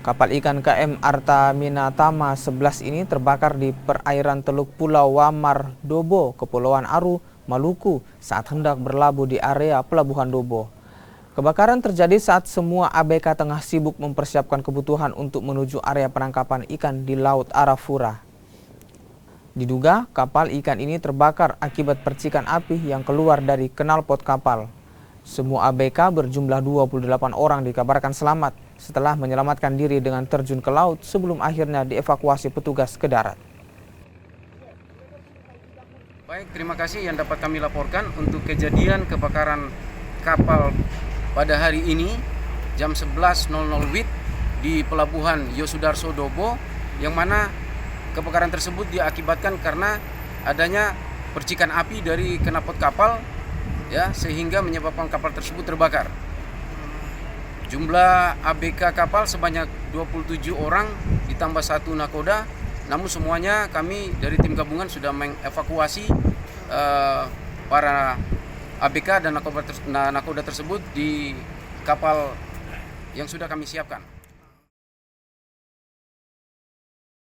Kapal ikan KM Arta Minatama 11 ini terbakar di perairan Teluk Pulau Wamar Dobo, Kepulauan Aru, Maluku saat hendak berlabuh di area Pelabuhan Dobo. Kebakaran terjadi saat semua ABK tengah sibuk mempersiapkan kebutuhan untuk menuju area penangkapan ikan di Laut Arafura. Diduga kapal ikan ini terbakar akibat percikan api yang keluar dari knalpot kapal. Semua ABK berjumlah 28 orang dikabarkan selamat setelah menyelamatkan diri dengan terjun ke laut sebelum akhirnya dievakuasi petugas ke darat. Baik, terima kasih yang dapat kami laporkan untuk kejadian kebakaran kapal pada hari ini jam 11.00 WIB di Pelabuhan Yosudarso Dobo, yang mana kebakaran tersebut diakibatkan karena adanya percikan api dari knalpot kapal, ya, sehingga menyebabkan kapal tersebut terbakar. Jumlah ABK kapal sebanyak 27 orang ditambah 1 nakoda, namun semuanya kami dari tim gabungan sudah mengevakuasi para ABK dan nakoda tersebut di kapal yang sudah kami siapkan.